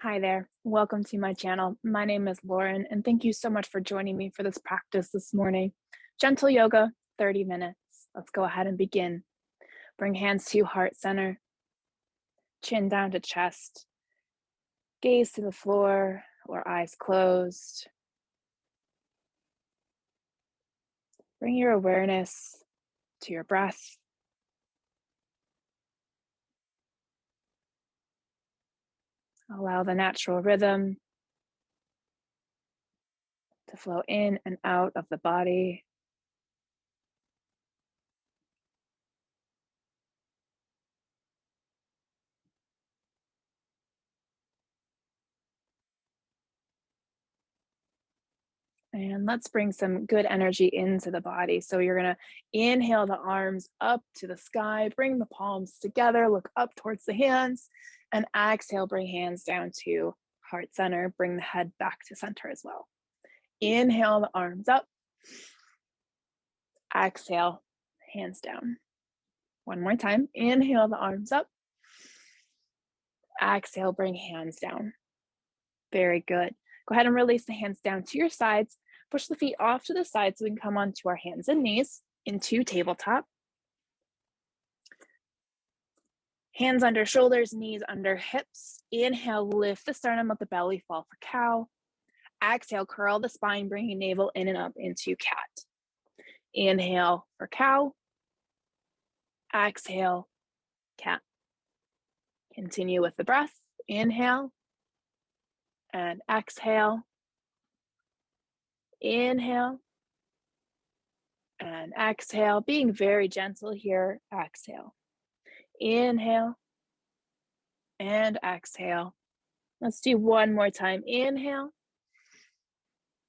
Hi there. Welcome to my channel. My name is Lauren, and thank you so much for joining me for this practice this morning. Gentle yoga, 30 minutes. Let's go ahead and begin. Bring hands to heart center, chin down to chest, gaze to the floor or eyes closed. Bring your awareness to your breath. Allow the natural rhythm to flow in and out of the body. And let's bring some good energy into the body. So you're going to inhale the arms up to the sky, bring the palms together, look up towards the hands, and exhale, bring hands down to heart center, bring the head back to center as well. Inhale the arms up, exhale, hands down. One more time, inhale the arms up, exhale, bring hands down. Very good. Go ahead and release the hands down to your sides. Push the feet off to the side so we can come onto our hands and knees into tabletop. Hands under shoulders, knees under hips. Inhale, lift the sternum, let the belly fall for cow. Exhale, curl the spine, bringing navel in and up into cat. Inhale for cow. Exhale, cat. Continue with the breath. Inhale and exhale. Inhale and exhale, being very gentle here. Exhale. Inhale and exhale. Let's do one more time. Inhale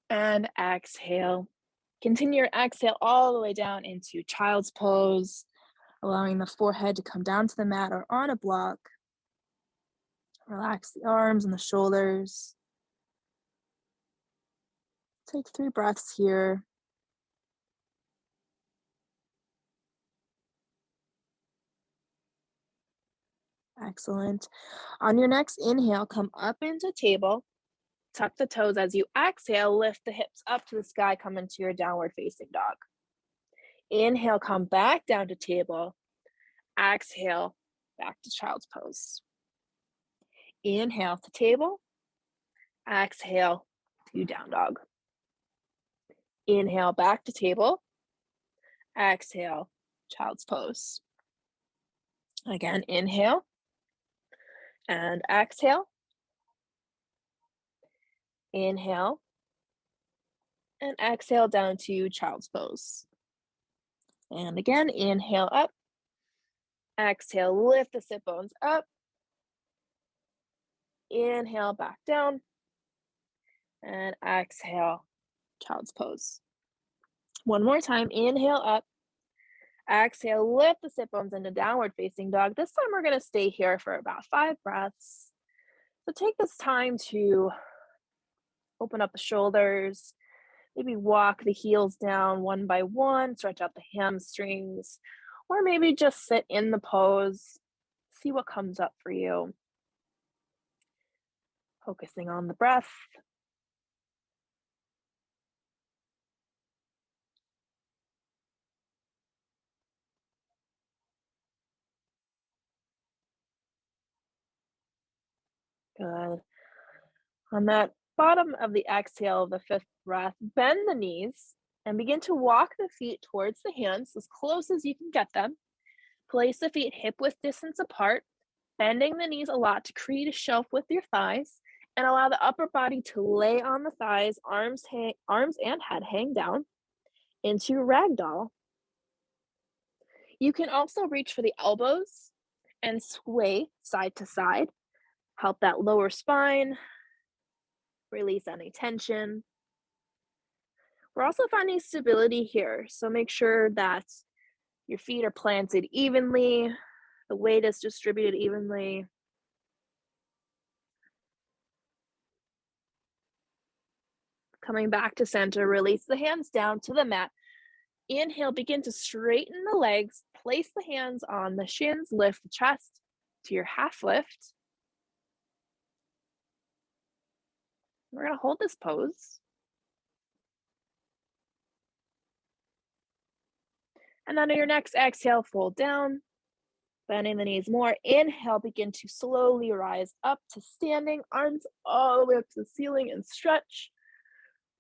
and exhale. Continue your exhale all the way down into child's pose, allowing the forehead to come down to the mat or on a block. Relax the arms and the shoulders. Take 3 breaths here. Excellent. On your next inhale, come up into table. Tuck the toes as you exhale, lift the hips up to the sky, come into your downward facing dog. Inhale, come back down to table. Exhale, back to child's pose. Inhale to table. Exhale to down dog. Inhale, back to table. Exhale, child's pose. Again, inhale and exhale. Inhale and exhale down to child's pose. And again, inhale up. Exhale, lift the sit bones up. Inhale, back down. And exhale, child's pose. One more time, inhale up. Exhale, lift the sit bones into downward facing dog. This time we're going to stay here for about 5 breaths. So take this time to open up the shoulders, maybe walk the heels down one by one, stretch out the hamstrings, or maybe just sit in the pose, see what comes up for you. Focusing on the breath. Good. On that bottom of the exhale, the 5th breath, bend the knees and begin to walk the feet towards the hands as close as you can get them. Place the feet hip-width distance apart, bending the knees a lot to create a shelf with your thighs, and allow the upper body to lay on the thighs, arms and head hang down into ragdoll. You can also reach for the elbows and sway side to side. Help that lower spine, release any tension. We're also finding stability here, so make sure that your feet are planted evenly, the weight is distributed evenly. Coming back to center, release the hands down to the mat. Inhale, begin to straighten the legs, place the hands on the shins, lift the chest to your half lift. We're going to hold this pose. And then on your next exhale, fold down, bending the knees more. Inhale, begin to slowly rise up to standing, arms all the way up to the ceiling and stretch.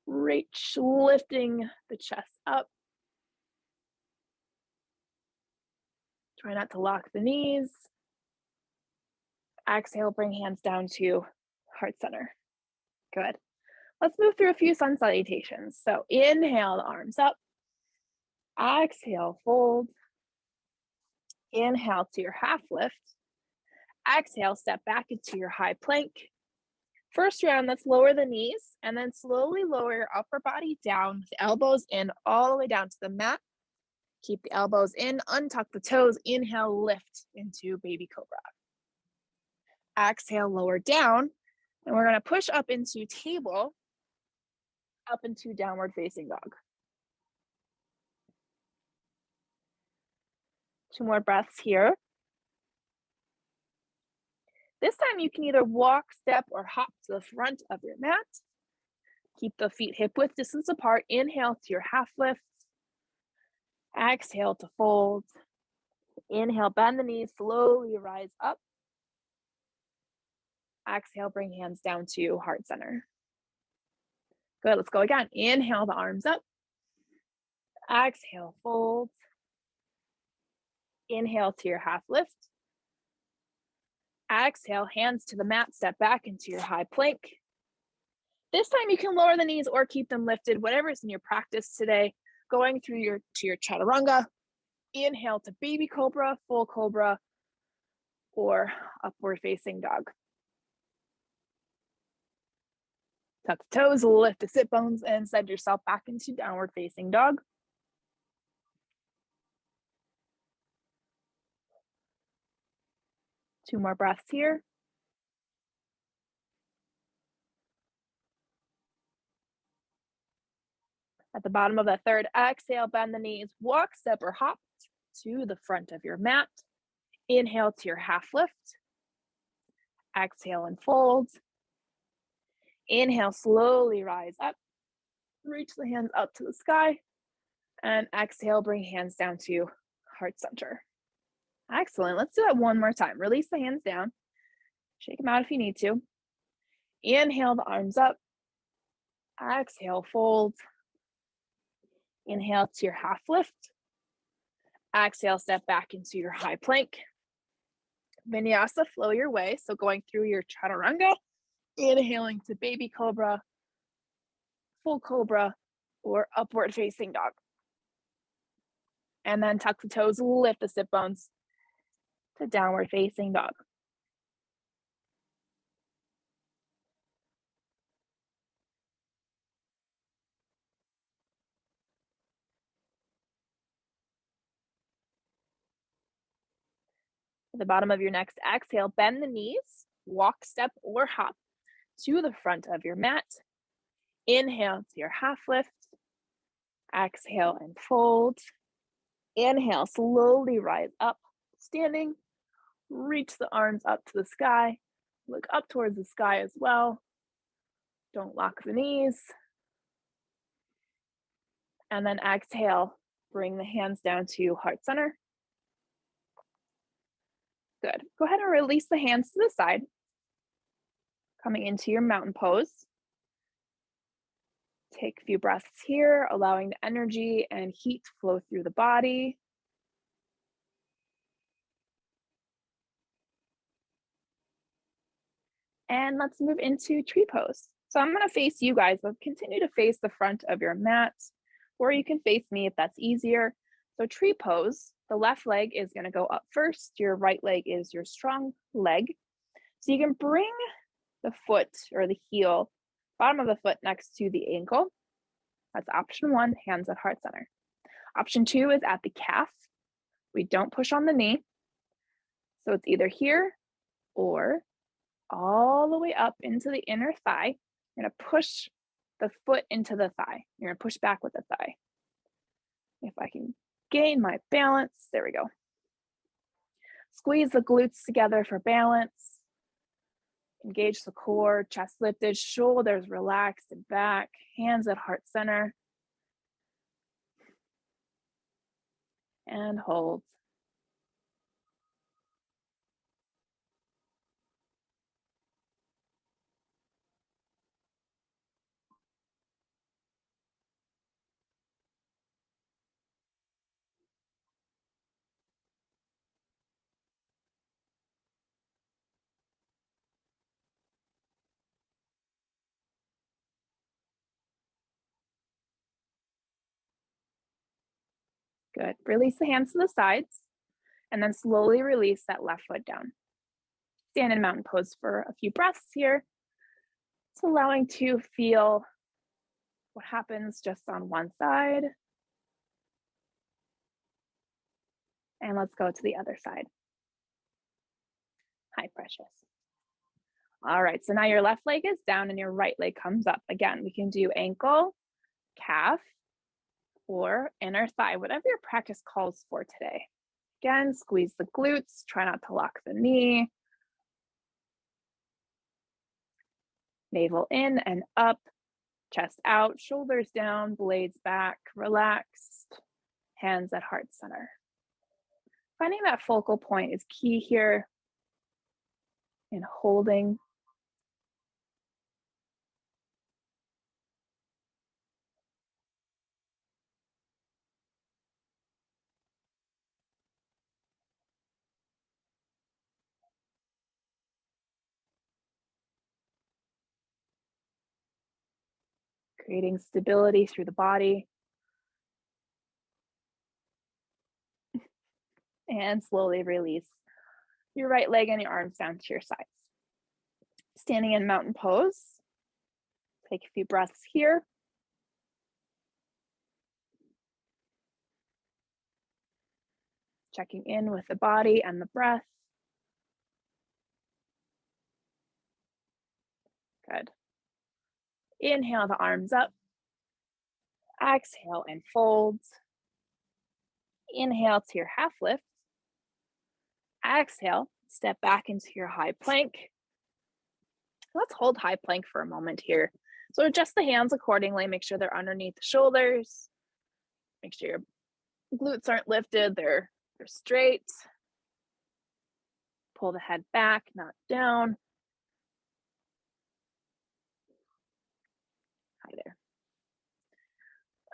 Reach, lifting the chest up. Try not to lock the knees. Exhale, bring hands down to heart center. Good. Let's move through a few sun salutations. So inhale, the arms up. Exhale, fold. Inhale to your half lift. Exhale, step back into your high plank. First round, let's lower the knees and then slowly lower your upper body down with the elbows in all the way down to the mat. Keep the elbows in, untuck the toes. Inhale, lift into baby cobra. Exhale, lower down. And we're going to push up into table, up into downward facing dog. 2 more breaths here. This time you can either walk, step, or hop to the front of your mat. Keep the feet hip width distance apart. Inhale to your half lift. Exhale to fold. Inhale, bend the knees, slowly rise up. Exhale, bring hands down to heart center. Good, let's go again. Inhale, the arms up. Exhale, fold. Inhale to your half lift. Exhale, hands to the mat, step back into your high plank. This time you can lower the knees or keep them lifted, whatever is in your practice today. Going through to your chaturanga. Inhale to baby cobra, full cobra, or upward facing dog. Tuck the toes, lift the sit bones, and send yourself back into downward facing dog. Two more breaths here. At the bottom of the third exhale, bend the knees, walk, step, or hop to the front of your mat. Inhale to your half lift. Exhale and fold. Inhale, slowly rise up. Reach the hands up to the sky. And exhale, bring hands down to heart center. Excellent. Let's do that one more time. Release the hands down. Shake them out if you need to. Inhale, the arms up. Exhale, fold. Inhale to your half lift. Exhale, step back into your high plank. Vinyasa, flow your way. So going through your chaturanga, inhaling to baby cobra, full cobra, or upward facing dog. And then tuck the toes, lift the sit bones to downward facing dog. At the bottom of your next exhale, bend the knees, walk, step, or hop to the front of your mat. Inhale to your half lift. Exhale and fold. Inhale, slowly rise up, standing. Reach the arms up to the sky. Look up towards the sky as well. Don't lock the knees. And then exhale, bring the hands down to heart center. Good. Go ahead and release the hands to the side. Coming into your mountain pose. Take a few breaths here, allowing the energy and heat to flow through the body. And let's move into tree pose. So I'm going to face you guys, but continue to face the front of your mat, or you can face me if that's easier. So tree pose, the left leg is going to go up first. Your right leg is your strong leg. So you can bring the foot or the heel, bottom of the foot next to the ankle. That's option 1, hands at heart center. Option 2 is at the calf. We don't push on the knee. So it's either here or all the way up into the inner thigh. You're going to push the foot into the thigh. You're going to push back with the thigh. If I can gain my balance, there we go. Squeeze the glutes together for balance. Engage the core, chest lifted, shoulders relaxed and back, hands at heart center. And hold. Good. Release the hands to the sides and then slowly release that left foot down. Stand in mountain pose for a few breaths here. It's allowing to feel what happens just on one side. And let's go to the other side. Hi, precious. All right, so now your left leg is down and your right leg comes up. Again, we can do ankle, calf, or inner thigh, whatever your practice calls for today. Again, squeeze the glutes, try not to lock the knee. Navel in and up, chest out, shoulders down, blades back, relaxed, hands at heart center. Finding that focal point is key here in holding. Creating stability through the body. And slowly release your right leg and your arms down to your sides. Standing in mountain pose. Take a few breaths here. Checking in with the body and the breath. Good. Inhale the arms up. Exhale and fold. Inhale to your half lift. Exhale, step back into your high plank. Let's hold high plank for a moment here. So adjust the hands accordingly. Make sure they're underneath the shoulders. Make sure your glutes aren't lifted, they're straight. Pull the head back, not down. Hi there.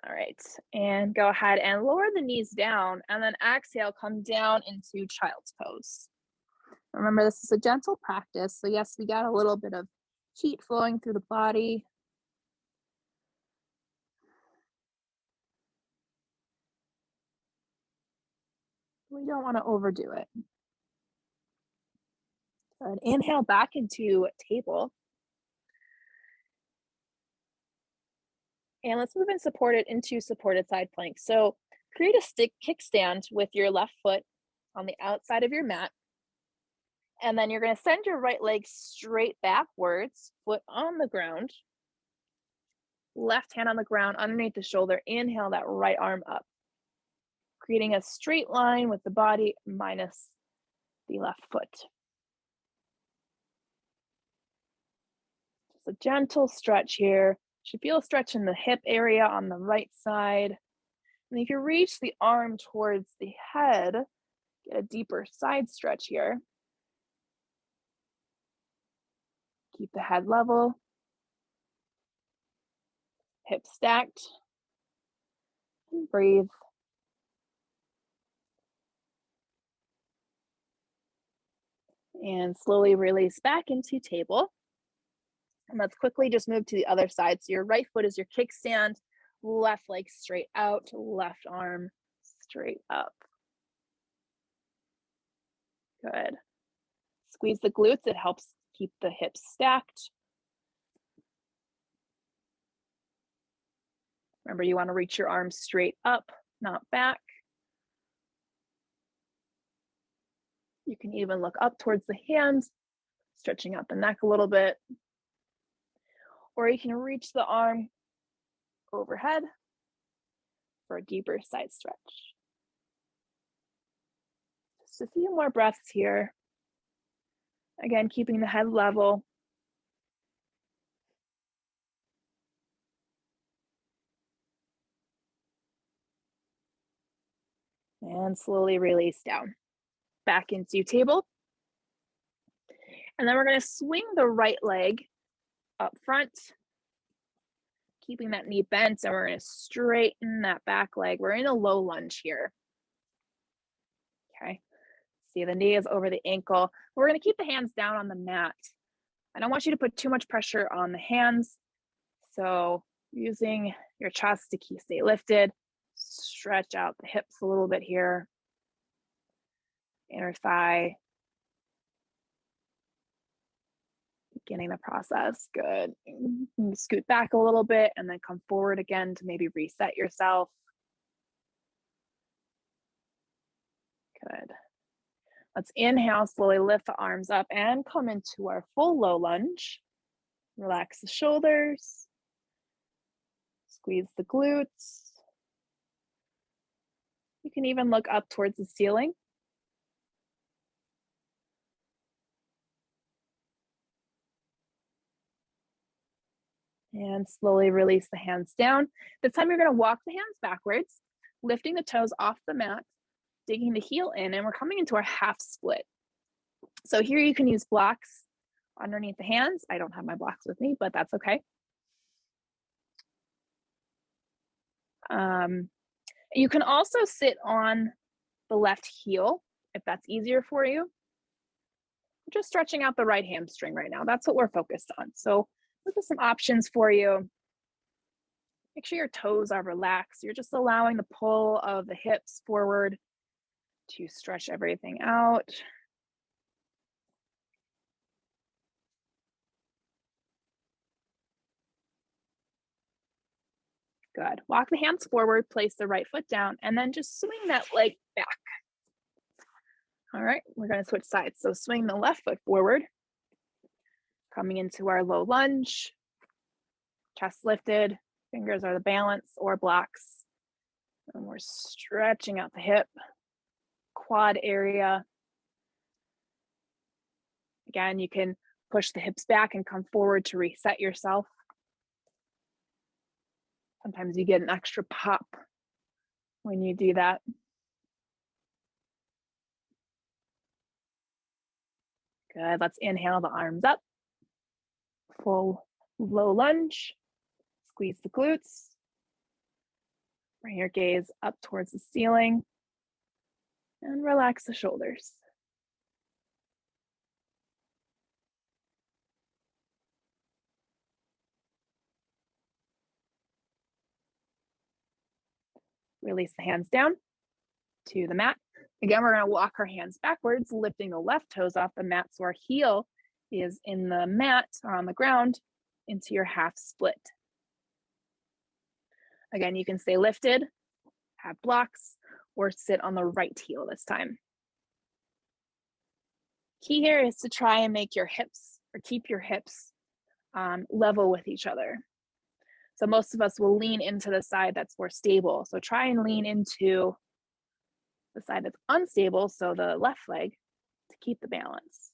All right, and go ahead and lower the knees down and then exhale, come down into child's pose. Remember, this is a gentle practice. So yes, we got a little bit of heat flowing through the body. We don't want to overdo it. Good. Inhale back into table. And let's move in into supported side plank. So create a stick kickstand with your left foot on the outside of your mat. And then you're going to send your right leg straight backwards, foot on the ground, left hand on the ground underneath the shoulder. Inhale that right arm up, creating a straight line with the body minus the left foot. Just a gentle stretch here. Should feel a stretch in the hip area on the right side. And if you reach the arm towards the head, get a deeper side stretch here. Keep the head level. Hips stacked. And breathe. And slowly release back into table. And let's quickly just move to the other side. So your right foot is your kickstand, left leg straight out, left arm straight up. Good. Squeeze the glutes. It helps keep the hips stacked. Remember, you want to reach your arms straight up, not back. You can even look up towards the hands, stretching out the neck a little bit. Or you can reach the arm overhead for a deeper side stretch. Just a few more breaths here. Again, keeping the head level, And slowly release down. Back into table. And then we're going to swing the right leg up front, keeping that knee bent, and we're going to straighten that back leg. We're in a low lunge here. Okay. See, the knee is over the ankle. We're going to keep the hands down on the mat. I don't want you to put too much pressure on the hands. So using your chest to stay lifted, stretch out the hips a little bit here. Inner thigh. Beginning the process. Good. Scoot back a little bit and then come forward again to maybe reset yourself. Good. Let's inhale, slowly lift the arms up and come into our full low lunge. Relax the shoulders. Squeeze the glutes. You can even look up towards the ceiling. And slowly release the hands down. This time you're going to walk the hands backwards, lifting the toes off the mat, digging the heel in, and we're coming into our half split. So here you can use blocks underneath the hands. I don't have my blocks with me, but that's okay. You can also sit on the left heel if that's easier for you. Just stretching out the right hamstring right now. That's what we're focused on. So those are some options for you. Make sure your toes are relaxed. You're just allowing the pull of the hips forward to stretch everything out. Good. Walk the hands forward, place the right foot down, and then just swing that leg back. All right, we're going to switch sides. So swing the left foot forward, coming into our low lunge, chest lifted, fingers are the balance or blocks. And we're stretching out the hip, quad area. Again, you can push the hips back and come forward to reset yourself. Sometimes you get an extra pop when you do that. Good, let's inhale the arms up. Full low lunge, squeeze the glutes. Bring your gaze up towards the ceiling and relax the shoulders. Release the hands down to the mat. Again, we're going to walk our hands backwards, lifting the left toes off the mat so our heel is in the mat or on the ground into your half split. Again, you can stay lifted, have blocks, or sit on the right heel this time. Key here is to try and make your hips or keep your hips level with each other. So most of us will lean into the side that's more stable. So try and lean into the side that's unstable, so the left leg, to keep the balance.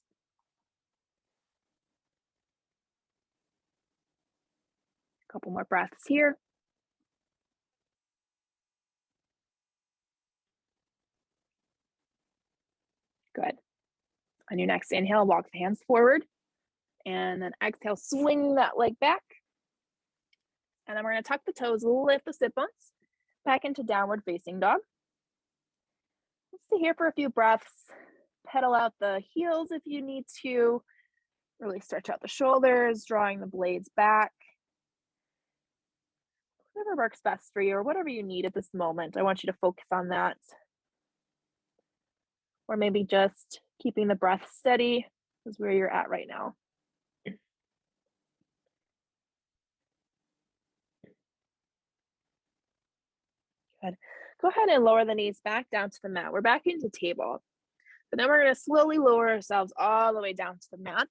A couple more breaths here. Good. On your next inhale, walk the hands forward. And then exhale, swing that leg back. And then we're going to tuck the toes, lift the sit bones back into downward facing dog. Let's stay here for a few breaths. Pedal out the heels if you need to. Really stretch out the shoulders, drawing the blades back. Whatever works best for you or whatever you need at this moment. I want you to focus on that. Or maybe just keeping the breath steady is where you're at right now. Good. Go ahead and lower the knees back down to the mat. We're back into table. But then we're going to slowly lower ourselves all the way down to the mat.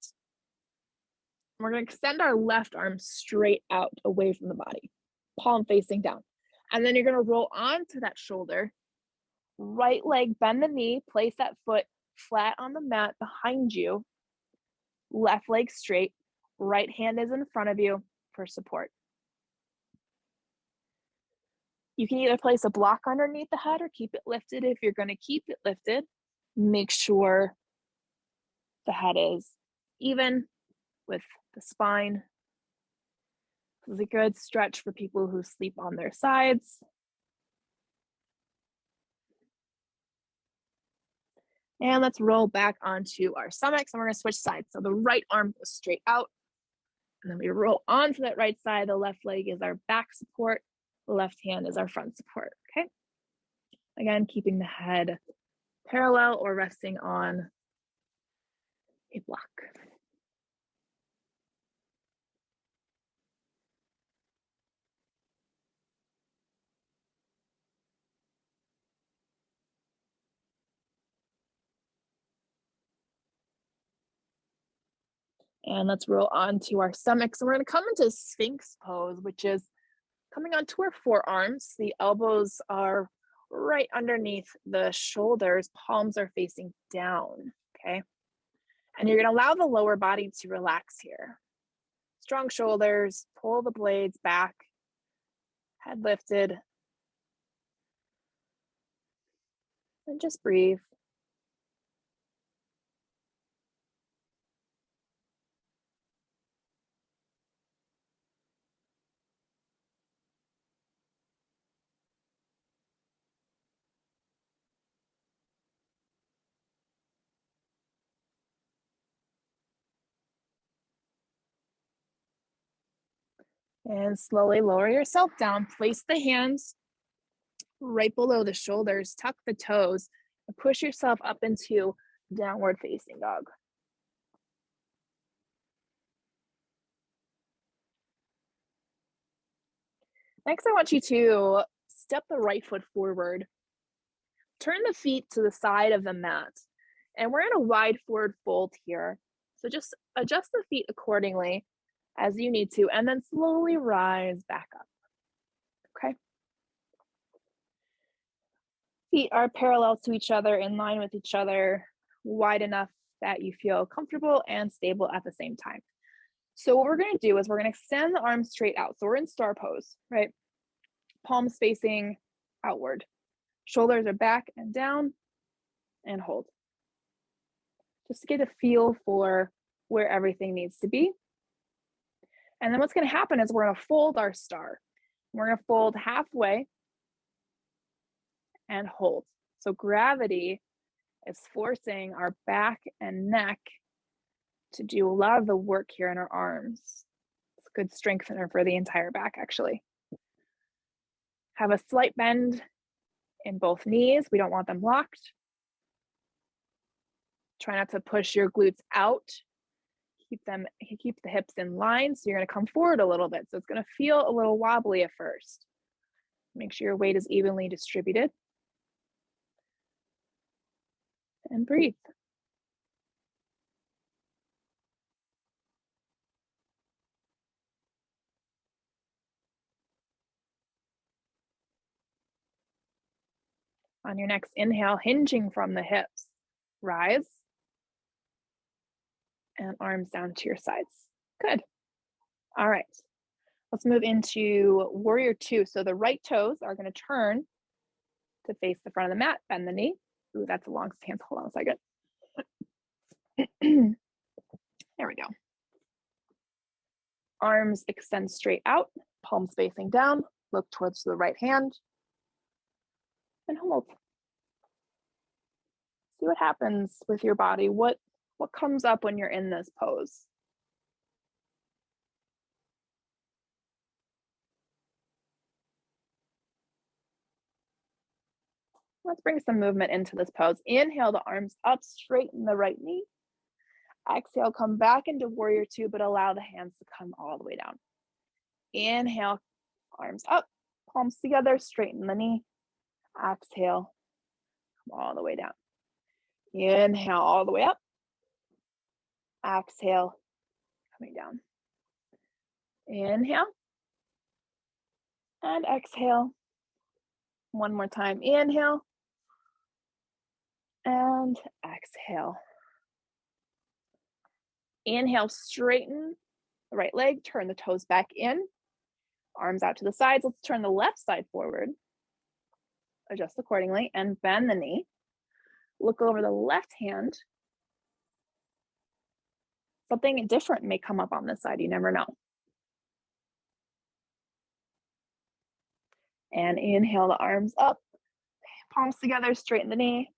We're going to extend our left arm straight out away from the body, palm facing down. And then you're going to roll onto that shoulder. Right leg, bend the knee, place that foot flat on the mat behind you. Left leg straight. Right hand is in front of you for support. You can either place a block underneath the head or keep it lifted. If you're going to keep it lifted, make sure the head is even with the spine. This is a good stretch for people who sleep on their sides. And let's roll back onto our stomachs, and we're going to switch sides. So the right arm goes straight out, and then we roll onto that right side. The left leg is our back support. The left hand is our front support, okay? Again, keeping the head parallel or resting on a block. And let's roll on to our stomach. So we're going to come into Sphinx Pose, which is coming onto our forearms. The elbows are right underneath the shoulders. Palms are facing down, okay? And you're going to allow the lower body to relax here. Strong shoulders, pull the blades back, head lifted, and just breathe. And slowly lower yourself down. Place the hands right below the shoulders, tuck the toes, and push yourself up into downward facing dog. Next, I want you to step the right foot forward. Turn the feet to the side of the mat. And we're in a wide forward fold here. So just adjust the feet accordingly as you need to, and then slowly rise back up, okay? Feet are parallel to each other, in line with each other, wide enough that you feel comfortable and stable at the same time. So what we're going to do is we're going to extend the arms straight out. So we're in star pose, right? Palms facing outward. Shoulders are back and down, and hold. Just to get a feel for where everything needs to be. And then what's going to happen is we're going to fold our star. We're going to fold halfway and hold. So gravity is forcing our back and neck to do a lot of the work here in our arms. It's a good strengthener for the entire back, actually. Have a slight bend in both knees. We don't want them locked. Try not to push your glutes out. Keep the hips in line. So you're going to come forward a little bit. So it's going to feel a little wobbly at first. Make sure your weight is evenly distributed. And breathe. On your next inhale, hinging from the hips, rise. And arms down to your sides. Good. All right. Let's move into warrior two. So the right toes are going to turn to face the front of the mat, bend the knee. Ooh, that's a long stance. Hold on a second. There we go. Arms extend straight out, palms facing down, look towards the right hand, and hold. See what happens with your body. What comes up when you're in this pose? Let's bring some movement into this pose. Inhale the arms up, straighten the right knee. Exhale, come back into warrior two, but allow the hands to come all the way down. Inhale, arms up, palms together, straighten the knee. Exhale, come all the way down. Inhale, all the way up. Exhale, coming down. Inhale. And exhale. One more time. Inhale. And exhale. Inhale, straighten the right leg, turn the toes back in. Arms out to the sides. Let's turn the left side forward. adjust accordingly and bend the knee. Look over the left hand. Something different may come up on this side, you never know. And inhale the arms up, palms together, straighten the knee.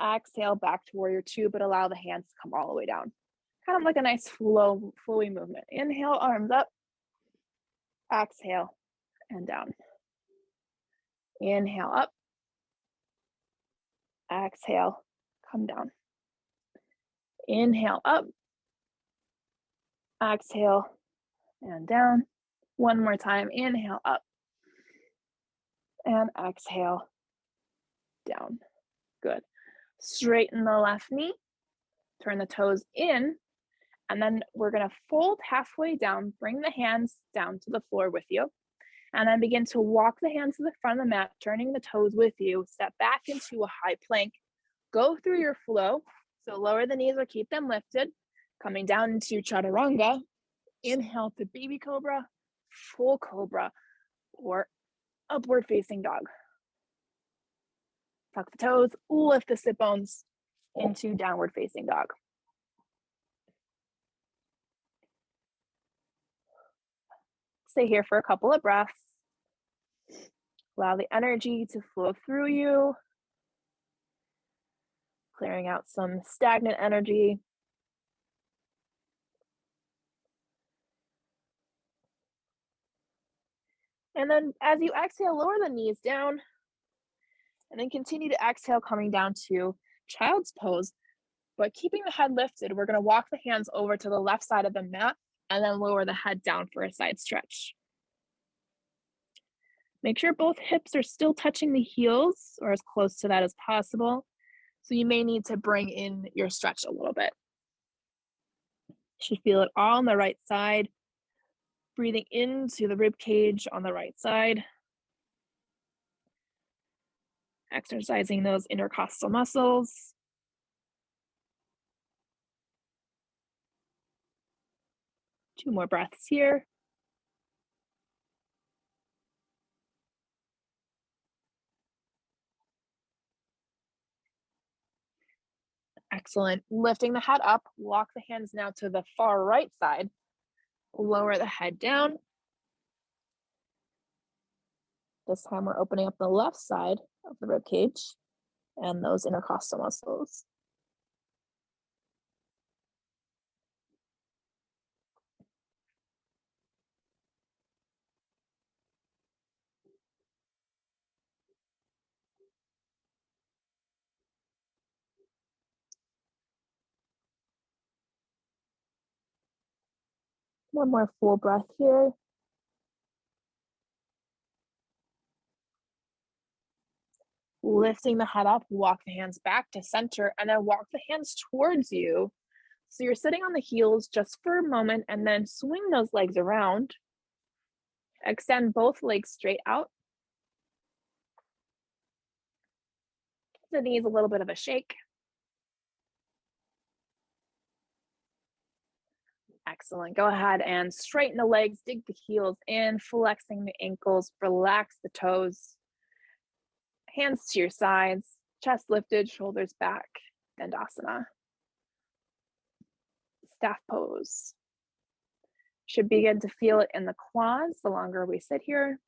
Exhale back to warrior two, but allow the hands to come all the way down. Kind of like a nice flowy movement. Inhale, arms up. Exhale and down. Inhale up. Exhale, come down. Inhale up. Exhale and down. One more time. Inhale up. And exhale down. Good. Straighten the left knee. Turn the toes in. And then we're going to fold halfway down. Bring the hands down to the floor with you. And then begin to walk the hands to the front of the mat, turning the toes with you. Step back into a high plank. Go through your flow. So lower the knees or keep them lifted. Coming down into chaturanga. Inhale to baby cobra, full cobra, or upward facing dog. Tuck the toes, lift the sit bones into downward facing dog. Stay here for a couple of breaths. Allow the energy to flow through you, clearing out some stagnant energy. And then as you exhale, lower the knees down, and then continue to exhale, coming down to child's pose. But keeping the head lifted, we're going to walk the hands over to the left side of the mat and then lower the head down for a side stretch. Make sure both hips are still touching the heels or as close to that as possible. So you may need to bring in your stretch a little bit. You should feel it all on the right side. Breathing into the rib cage on the right side. Exercising those intercostal muscles. Two more breaths here. Excellent. Lifting the head up, walk the hands now to the far right side. Lower the head down. This time we're opening up the left side of the rib cage and those intercostal muscles. One more full breath here. Lifting the head up, walk the hands back to center, and then walk the hands towards you. So you're sitting on the heels just for a moment, and then swing those legs around. Extend both legs straight out. Give the knees a little bit of a shake. Excellent. Go ahead and straighten the legs, dig the heels in, flexing the ankles, relax the toes. Hands to your sides, chest lifted, shoulders back, Dandasana. Staff pose. Should begin to feel it in the quads the longer we sit here.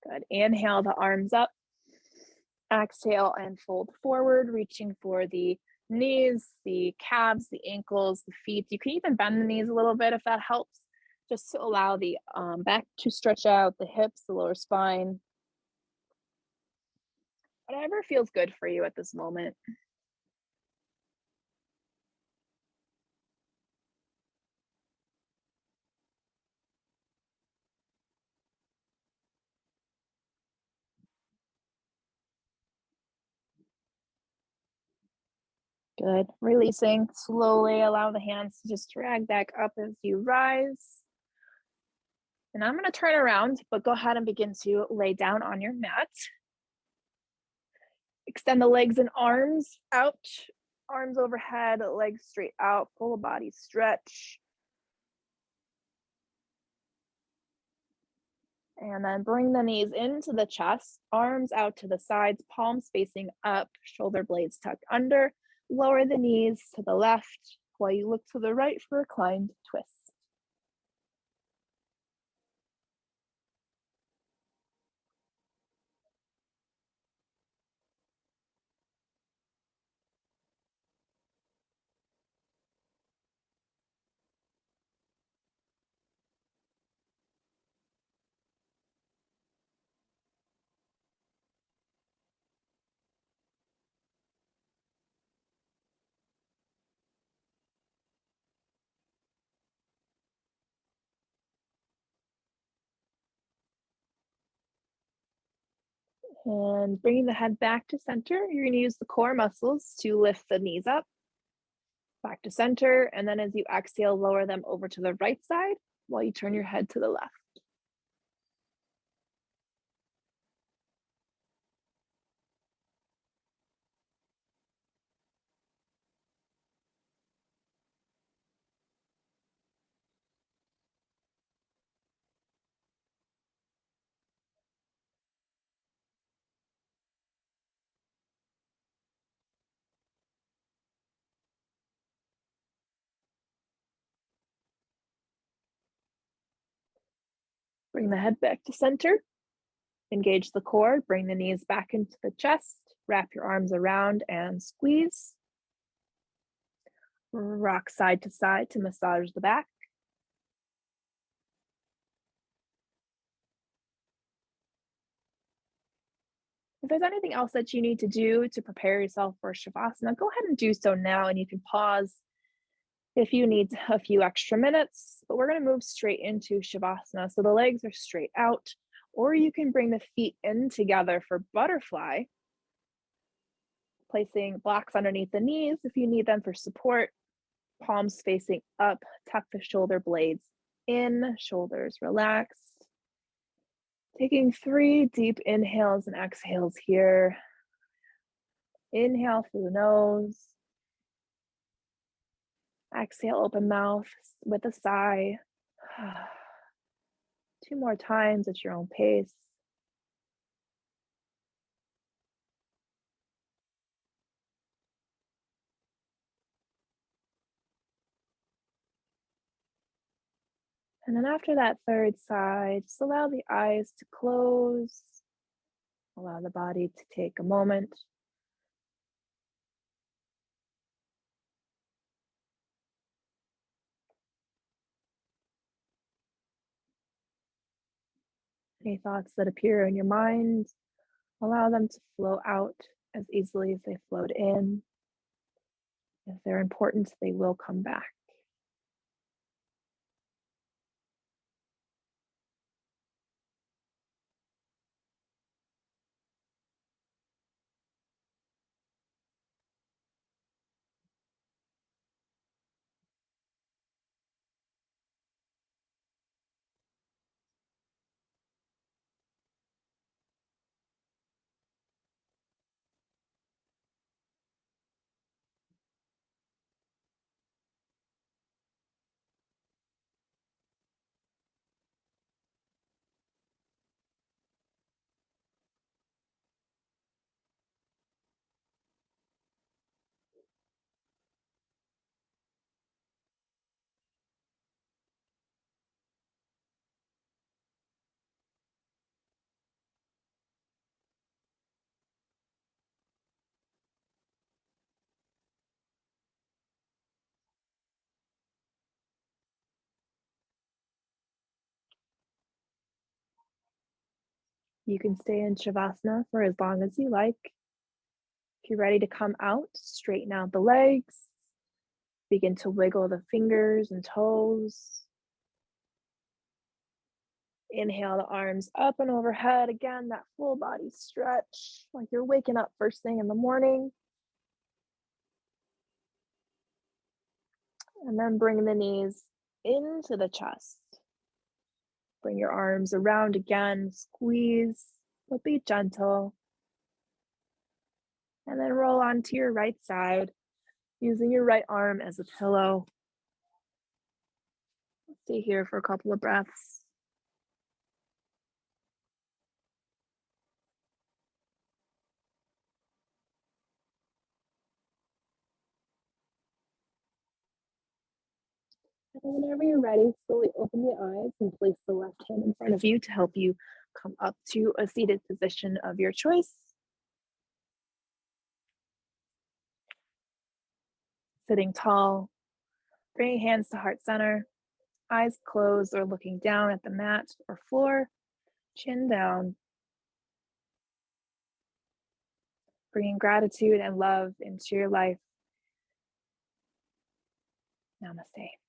Good. Inhale the arms up. Exhale and fold forward, reaching for the knees, the calves, the ankles, the feet. You can even bend the knees a little bit if that helps, just to allow the back to stretch out, the hips, the lower spine. Whatever feels good for you at this moment. Good. Releasing slowly, allow the hands to just drag back up as you rise. And I'm going to turn around, but go ahead and begin to lay down on your mat. Extend the legs and arms out, arms overhead, legs straight out, full body stretch. And then bring the knees into the chest, arms out to the sides, palms facing up, shoulder blades tucked under. Lower the knees to the left while you look to the right for a reclined twist. And bringing the head back to center, you're going to use the core muscles to lift the knees up, back to center, and then as you exhale, lower them over to the right side while you turn your head to the left. Bring the head back to center. Engage the core, bring the knees back into the chest, wrap your arms around and squeeze. Rock side to massage the back. If there's anything else that you need to do to prepare yourself for Shavasana, go ahead and do so now, and you can pause if you need a few extra minutes, but we're going to move straight into Shavasana. So the legs are straight out, or you can bring the feet in together for butterfly, placing blocks underneath the knees if you need them for support, palms facing up, tuck the shoulder blades in, shoulders relaxed. Taking 3 deep inhales and exhales here. Inhale through the nose. Exhale, open mouth with a sigh. 2 more times at your own pace. And then after that third sigh, just allow the eyes to close. Allow the body to take a moment. Any thoughts that appear in your mind, allow them to flow out as easily as they flowed in. If they're important, they will come back. You can stay in Shavasana for as long as you like. If you're ready to come out, straighten out the legs. Begin to wiggle the fingers and toes. Inhale the arms up and overhead. Again, that full body stretch, like you're waking up first thing in the morning. And then bring the knees into the chest. Bring your arms around again, squeeze, but be gentle. And then roll onto your right side, using your right arm as a pillow. Stay here for a couple of breaths. And then whenever you're ready, slowly open the eyes and place the left hand in front of you to help you come up to a seated position of your choice. Sitting tall, bringing hands to heart center, eyes closed or looking down at the mat or floor, chin down, bringing gratitude and love into your life. Namaste.